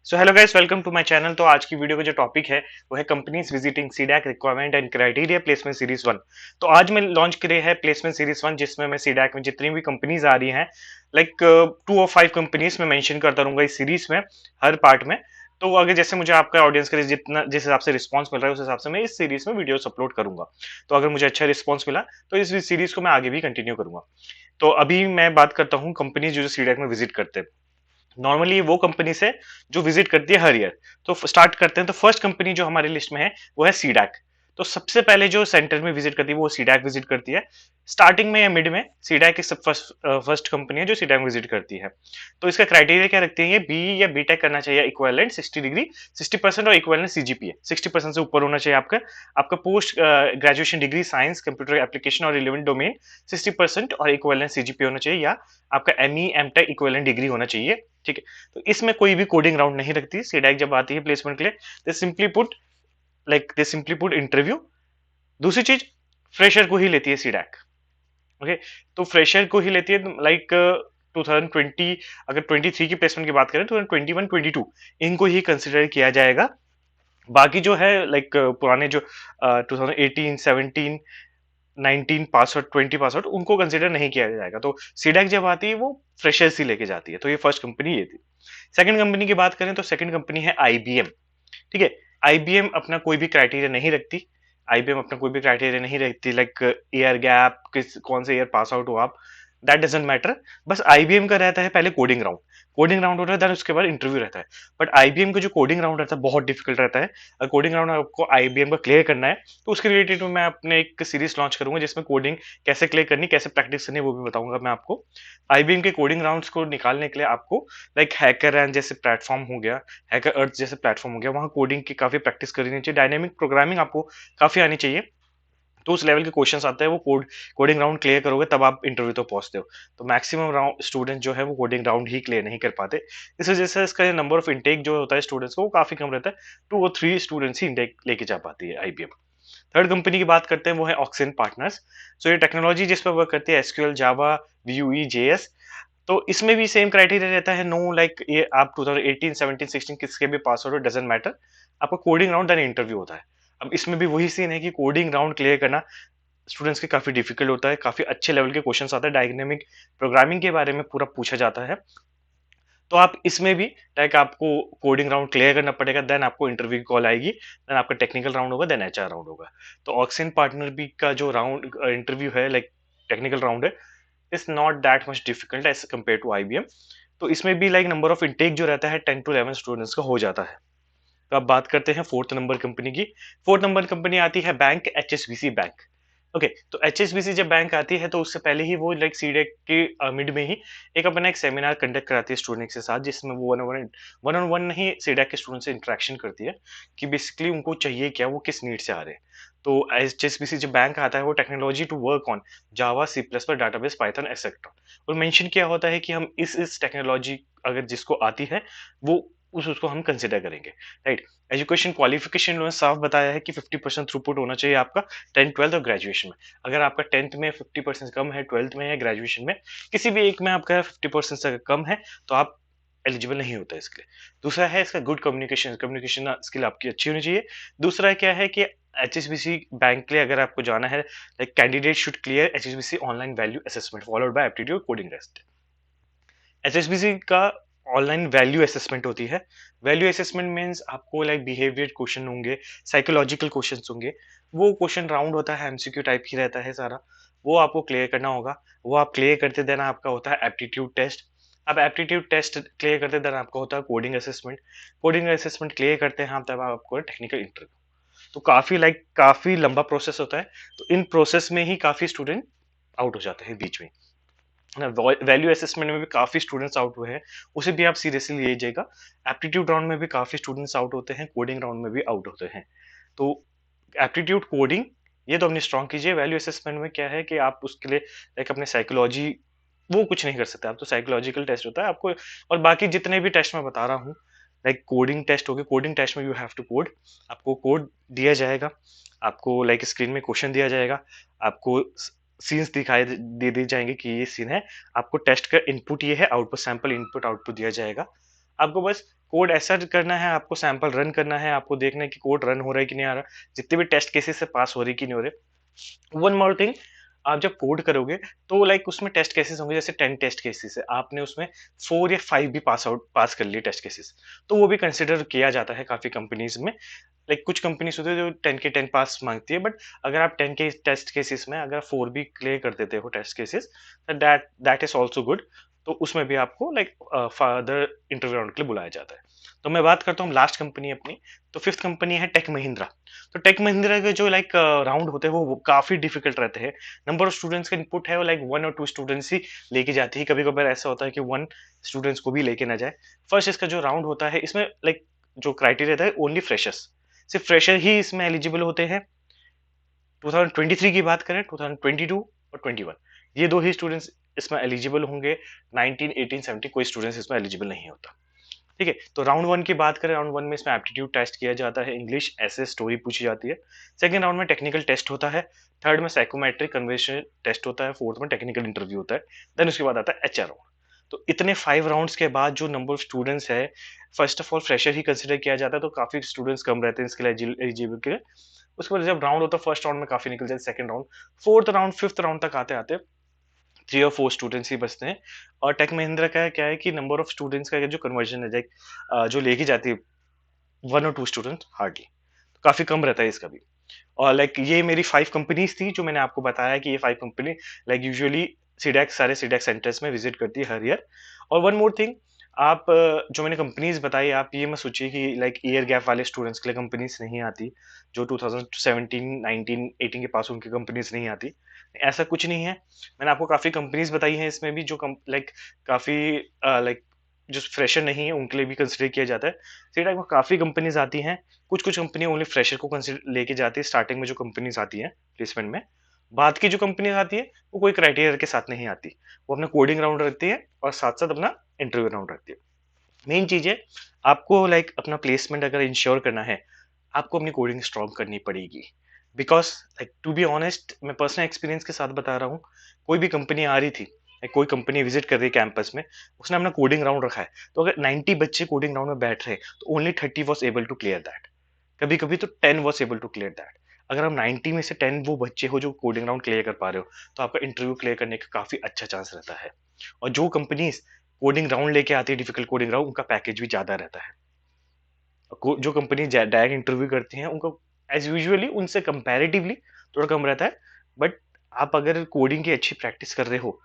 So hello guys, welcome to my channel. तो आज की वीडियो का जो टॉपिक है वो है companies visiting CDAC requirement and criteria placement series 1। तो आज मैं लॉन्च करे है प्लेसमेंट सीरीज 1, जिसमें मैं सीडैक में जितनी भी कंपनीज आ रही हैं लाइक 2 और 5 कंपनीज में मेंशन करता रहूंगा इस सीरीज में, हर पार्ट में। तो अगर जैसे मुझे आपका ऑडियंस के जितना जिस हिसाब से रिस्पांस मिल रहा है उस हिसाब से मैं इस सीरीज में वीडियोस अपलोड करूंगा। तो अगर मुझे अच्छा रिस्पांस मिला तो इस सीरीज को मैं आगे भी कंटिन्यू करूंगा। तो अभी मैं बात करता हूँ कंपनीज जो सीडैक में विजिट करते हैं। नॉर्मली वो कंपनी से जो विजिट करती है हर ईयर। तो स्टार्ट करते हैं। तो फर्स्ट कंपनी जो हमारी लिस्ट में है वो है सीडैक। तो सबसे पहले जो सेंटर में विजिट करती है वो सीडैक विजिट करती है। स्टार्टिंग में या मिड में सीडैक की सब फर्स्ट कंपनी है जो सीडैक विजिट करती है। तो इसका क्राइटेरिया क्या रखती है, ये बी या बीटेक करना चाहिए इक्विवेलेंट 60 डिग्री, 60% और इक्विवेलेंट सीजीपीए 60% से ऊपर होना चाहिए आपका। आपका post graduation degree science computer application और रिलेवेंट डोमेन 60% और इक्विवेलेंट सीजीपीए होना चाहिए, या आपका एमई एमटेक इक्विवेलेंट डिग्री होना चाहिए। ठीक है। तो इसमें कोई भी कोडिंग राउंड नहीं रखती सीडैक जब आती है प्लेसमेंट के लिए। दे सिंपली पुट इंटरव्यू। दूसरी चीज, फ्रेशर को ही लेती है सीडैक। ओके। तो फ्रेशर को ही लेती है लाइक 2020, अगर 23 की प्लेसमेंट की बात करें तो 21 22 इनको ही कंसिडर किया जाएगा। बाकी जो है लाइक पुराने जो 2018 17 19 पास आउट 20 पास आउट उनको कंसिडर नहीं किया जाएगा। तो सीडैक जब आती है वो फ्रेशर्स ही लेके जाती है। तो ये फर्स्ट कंपनी ये थी। सेकंड कंपनी की बात करें तो सेकंड कंपनी है आईबीएम। ठीक है। आईबीएम अपना कोई भी क्राइटेरिया नहीं रखती। आईबीएम अपना कोई भी क्राइटेरिया नहीं रखती लाइक ईयर गैप, किस कौन से ईयर पास आउट हो आप, दैट डजेंट मैटर। बस आईबीएम का रहता है पहले कोडिंग राउंड। कोडिंग राउंड होता है, देन उसके बाद इंटरव्यू रहता है। बट आईबीएम का जो कोडिंग राउंड रहता है बहुत डिफिकल्ट रहता है। अगर कोडिंग राउंड आपको आईबीएम का क्लियर करना है तो उसके रिलेटेड मैं अपने एक सीरीज लॉन्च करूंगा जिसमें कोडिंग कैसे क्लियर करनी, कैसे प्रैक्टिस करनी, वो भी बताऊंगा मैं आपको। आईबीएम के कोडिंग राउंड्स को निकालने के लिए आपको लाइक हैकर एंड जैसे प्लेटफॉर्म हो गया, हैकर अर्थ जैसे प्लेटफॉर्म हो गया, वहां कोडिंग की काफी प्रैक्टिस करनी चाहिए। डायनेमिक प्रोग्रामिंग आपको काफी आनी चाहिए। तो उस लेवल के क्वेश्चंस आते हैं, वो कोडिंग राउंड क्लियर करोगे तब आप इंटरव्यू तो पहुंचते हो। तो मैक्सिमम राउंड स्टूडेंट जो है वो कोडिंग राउंड ही क्लियर नहीं कर पाते। इस वजह से इसका नंबर ऑफ इंटेक जो होता है स्टूडेंट्स को वो काफी कम रहता है। 2 और 3 स्टूडेंट्स ही इंटेक लेके जा पाती है आईबीएम। थर्ड कंपनी की बात करते हैं वो है ऑक्सिन पार्टनर्स। सो ये टेक्नोलॉजी जिस पर वर्क करती है एसक्यूएल, जावा, वीयूई, जेएस। तो इसमें भी सेम क्राइटेरिया रहता है। नो लाइक ये आप 2018 17 16 किसके भी पास आउट हो, डजेंट मैटर। आपका कोडिंग राउंड देन इंटरव्यू होता है। अब इसमें भी वही सीन है कि कोडिंग राउंड क्लियर करना स्टूडेंट्स के काफी डिफिकल्ट होता है। काफी अच्छे लेवल के क्वेश्चंस आते हैं, डायनेमिक प्रोग्रामिंग के बारे में पूरा पूछा जाता है। तो आप इसमें भी लाइक आपको कोडिंग राउंड क्लियर करना पड़ेगा, देन आपको इंटरव्यू की कॉल आएगी, देन आपका टेक्निकल राउंड होगा, देन एचआर राउंड होगा। तो ऑक्सिन पार्टनर बी का जो राउंड इंटरव्यू है लाइक टेक्निकल राउंड है, is not that much difficult as compare to IBM. तो इसमें भी लाइक नंबर ऑफ इनटेक जो रहता है 10 to 11 स्टूडेंट्स का हो जाता है। तो अब बात करते हैं फोर्थ नंबर कंपनी की। फोर्थ नंबर कंपनी आती है बैंक एचएसबीसी बैंक। ओके। तो एचएसबीसी जब बैंक आती है तो उससे पहले ही वो लाइक सीडेक के मिड में ही एक अपना एक सेमिनार कंडक्ट कराती है स्टूडेंट्स के साथ, जिसमें वो वन ऑन वन नहीं सीडेक के स्टूडेंट से इंटरेक्शन करती है कि बेसिकली उनको चाहिए क्या, वो किस नीड से आ रहे हैं। तो एचएसबीसी जब बैंक आता है वो technology to work on Java, C plus plus, database, Python etcetera. और मेंशन किया होता है कि हम इस टेक्नोलॉजी अगर जिसको आती है वो उसको हम कंसिडर करेंगे। राइट। एजुकेशन क्वालिफिकेशन उन्होंने साफ बताया है कि 50% थ्रूपुट होना चाहिए आपका 10th 12th और ग्रेजुएशन में। अगर आपका 10th में 50% कम है, 12th में या ग्रेजुएशन में किसी भी एक में आपका 50% से कम है तो आप एलिजिबल नहीं होता इसके लिए। दूसरा है इसका गुड कम्युनिकेशन, कम्युनिकेशन स्किल आपकी अच्छी होनी चाहिए। दूसरा क्या है कि एचएसबीसी बैंक के लिए अगर आपको जाना है like candidate should clear HSBC online value assessment followed by aptitude coding test. HSBC का ऑनलाइन वैल्यू असेसमेंट होती है। वैल्यू असेसमेंट मीन्स आपको लाइक बिहेवियर क्वेश्चन होंगे, साइकोलॉजिकल क्वेश्चंस होंगे। वो क्वेश्चन राउंड होता है, एमसीक्यू टाइप ही रहता है सारा। वो आपको क्लियर करना होगा। वो आप क्लियर करते देना आपका होता है एप्टीट्यूड टेस्ट। अब एप्टीट्यूड टेस्ट क्लियर करते देना आपका होता है coding assessment. Coding assessment clear करते हैं आप तब आपको टेक्निकल इंटरव्यू। तो काफी लंबा प्रोसेस होता है। तो इन प्रोसेस में ही काफी स्टूडेंट आउट हो जाते हैं बीच में ना। वैल्यू असेसमेंट में भी काफी स्टूडेंट्स आउट हुए हैं, उसे भी आप सीरियसली लीजिएगा। एप्टीट्यूड राउंड में भी काफी स्टूडेंट्स आउट होते हैं, कोडिंग राउंड में भी आउट होते हैं। तो एप्टीट्यूड कोडिंग ये तो अपनी स्ट्रॉन्ग कीजिए। वैल्यू असेसमेंट में क्या है कि आप उसके लिए एक अपने साइकोलॉजी वो कुछ नहीं कर सकते आप, तो साइकोलॉजिकल टेस्ट होता है आपको। और बाकी जितने भी टेस्ट मैं बता रहा हूँ लाइक कोडिंग टेस्ट हो गए, कोडिंग टेस्ट में यू हैव टू कोड। आपको कोड दिया जाएगा, आपको लाइक स्क्रीन में क्वेश्चन दिया जाएगा, आपको सीन्स दिखाई दे दी जाएंगे कि ये सीन है। आपको टेस्ट का इनपुट ये है, आउटपुट सैंपल इनपुट आउटपुट दिया जाएगा। आपको बस कोड ऐसा करना है, आपको सैंपल रन करना है, आपको देखना है कि कोड रन हो रहा है कि नहीं आ रहा, जितने भी टेस्ट केसेस से पास हो रही कि नहीं हो रहे। वन मोर थिंग, आप जब कोड करोगे तो लाइक उसमें टेस्ट केसेस होंगे, जैसे 10 टेस्ट केसेस है, आपने उसमें 4 या 5 भी पास कर लिए टेस्ट केसेस, तो वो भी कंसिडर किया जाता है काफी कंपनीज में। लाइक कुछ कंपनीज होती है जो 10 के 10 पास मांगती है, बट अगर आप 10 के टेस्ट केसेस में अगर 4 भी क्लियर कर देते हो test cases, that that is also good. तो उसमें भी आपको लाइक फर्दर इंटरव्यू राउंड के लिए बुलाया जाता है। तो मैं बात करता हूँ लास्ट कंपनी अपनी, तो फिफ्थ कंपनी है टेक महिंद्रा। तो टेक महिंद्रा के जो लाइक राउंड होते हैं वो काफी डिफिकल्ट रहते हैं। नंबर ऑफ स्टूडेंट्स का इनपुट है वो लाइक 1 और 2 स्टूडेंट्स ही लेके जाती है, कभी कभार ऐसा होता है कि 1 स्टूडेंट्स को भी लेके ना जाए। फर्स्ट इसका जो राउंड होता है इसमें लाइक जो क्राइटेरिया था, ओनली फ्रेशर्स, सिर्फ फ्रेशर ही इसमें एलिजिबल होते हैं। 2023 की बात करें, 2022 और 21, ये दो ही स्टूडेंट्स इसमें एलिजिबल होंगे। 19 18 17 कोई स्टूडेंट्स इसमें एलिजिबल नहीं होता। ठीक है, तो राउंड वन की बात करें, राउंड वन में इसमें एप्टीट्यूड टेस्ट किया जाता है, इंग्लिश ऐसे स्टोरी पूछी जाती है। सेकंड राउंड में टेक्निकल टेस्ट होता है। थर्ड में साइकोमेट्रिक कन्वर्सेशन टेस्ट होता है। फोर्थ में टेक्निकल इंटरव्यू होता है। देन उसके बाद आता है एचआर राउंड। तो इतने 5 राउंड्स के बाद जो नंबर ऑफ स्टूडेंट्स है, first of all fresher he consider किया जाता है, तो काफी स्टूडेंट्स कम रहते हैं इसके लिए एलिजिबल के लिए। उसके बाद जब राउंड होता है, फर्स्ट राउंड में काफी निकल जाते हैं, second round, fourth round, fifth round तक आते आते 3 और 4 स्टूडेंट्स ही बचते हैं। और टेक महिंद्रा का क्या है कि नंबर ऑफ स्टूडेंट्स का जो कन्वर्जन है, लाइक जो लेके जाती है 1 और 2 स्टूडेंट हार्डली, तो काफी कम रहता है इसका भी। और लाइक ये मेरी 5 कंपनीज थी जो मैंने आपको बताया कि ये 5 कंपनी लाइक यूजुअली सीडेक, सारे सीडेक सेंटर्स में विजिट करती है हर ईयर। और वन मोर थिंग, आप जो मैंने कंपनीज बताई, आप ये मत सोचिए कि लाइक ईयर गैप वाले स्टूडेंट्स के लिए कंपनीज नहीं आती, जो 2017 19 18 के पास उनकी कंपनीज नहीं आती, ऐसा कुछ नहीं है। मैंने आपको काफी कंपनीज बताई हैं इसमें भी, जो लाइक काफी लाइक जो फ्रेशर नहीं है उनके लिए भी कंसिडर किया जाता है। सीडेक में काफी कंपनीज आती हैं। कुछ कुछ कंपनी ओनली फ्रेशर को कंसिडर लेके जाती है स्टार्टिंग में, जो कंपनीज आती हैं प्लेसमेंट में। बाद की जो कंपनीज आती है वो कोई क्राइटेरिया के साथ नहीं आती, वो अपना कोडिंग राउंड रखती है और साथ साथ अपना इंटरव्यू राउंड रखती है। मेन चीज है, आपको लाइक अपना प्लेसमेंट अगर इंश्योर करना है, आपको अपनी कोडिंग स्ट्रॉन्ग करनी पड़ेगी। Because like to be honest, मैं पर्सनल एक्सपीरियंस के साथ बता रहा हूँ, कोई भी कंपनी आ रही थी, कोई कंपनी विजिट कर रही है कैंपस में, उसने अपना कोडिंग राउंड रखा है, तो अगर 90 बच्चे कोडिंग राउंड में बैठ रहे हैं तो only 30 was able to clear that. कभी कभी तो 10 was able to clear that. अगर हम 90 में से 10 वो बच्चे हो जो कोडिंग राउंड क्लियर कर पा रहे हो, तो आपका इंटरव्यू क्लियर करने का काफी अच्छा चांस रहता है। और जो कंपनीज कोडिंग राउंड लेके आती है, डिफिकल्ट कोडिंग राउंड, उनका पैकेज भी ज्यादा रहता है। जो कंपनी डायरेक्ट इंटरव्यू करती हैं उनको एज यूजुअली उनसे कंपैरेटिवली थोड़ा कम रहता है। बट आप अगर कोडिंग की अच्छी प्रैक्टिस कर रहे हो,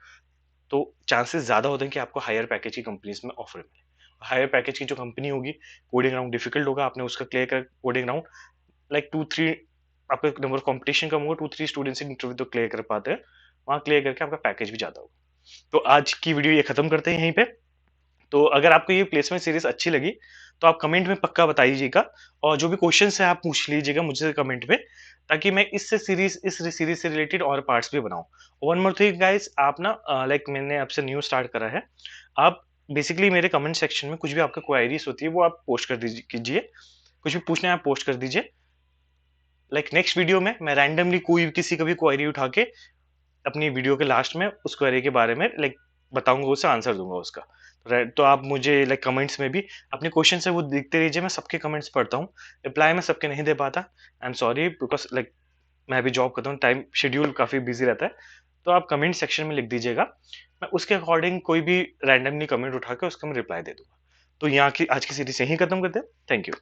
तो चांसेस ज्यादा होते हैं कि आपको हायर पैकेज की कंपनीज में ऑफर मिले। हायर पैकेज की जो कंपनी होगी, कोडिंग राउंड डिफिकल्ट होगा, आपने उसका क्लियर कर कोडिंग राउंड, लाइक 2 3, आपका नंबर ऑफ कंपटीशन कम होगा, 2 3 स्टूडेंट्स इंटरव्यू तो क्लियर कर पाते हैं, वहां क्लियर करके आपका पैकेज भी ज्यादा होगा। तो आज की वीडियो ये खत्म करते हैं यहीं पे। तो अगर आपको ये प्लेसमेंट सीरीज अच्छी लगी, तो आप कमेंट में पक्का बताइएगा, और जो भी क्वेश्चंस है आप पूछ लीजिएगा मुझसे कमेंट में, ताकि मैं इस सीरीज से रिलेटेड और पार्ट्स भी बनाऊं। वन मोर थिंग गाइस, आप ना लाइक मैंने आपसे न्यू स्टार्ट करा है, आप बेसिकली मेरे कमेंट सेक्शन में कुछ भी आपका क्वेरीज होती है वो आप पोस्ट कर दीजिए कीजिए, कुछ भी पूछना है आप पोस्ट कर दीजिए। लाइक नेक्स्ट वीडियो में मैं रैंडमली कोई किसी का भी क्वेरी उठा के अपनी वीडियो के लास्ट में उस क्वेरी के बारे में लाइक बताऊंगा, उससे आंसर दूंगा उसका। तो आप मुझे लाइक कमेंट्स में भी अपने क्वेश्चन है वो देखते रहिए, मैं सबके कमेंट्स पढ़ता हूँ, रिप्लाई मैं सबके नहीं दे पाता, I am sorry, because like मैं भी जॉब करता हूँ, टाइम शेड्यूल काफी बिजी रहता है। तो आप कमेंट सेक्शन में लिख दीजिएगा, मैं उसके अकॉर्डिंग कोई भी रैंडमली कमेंट उठा के उसका मैं रिप्लाई दे दूंगा। तो यहाँ की आज की सीरीज यहीं खत्म करते हैं। Thank you.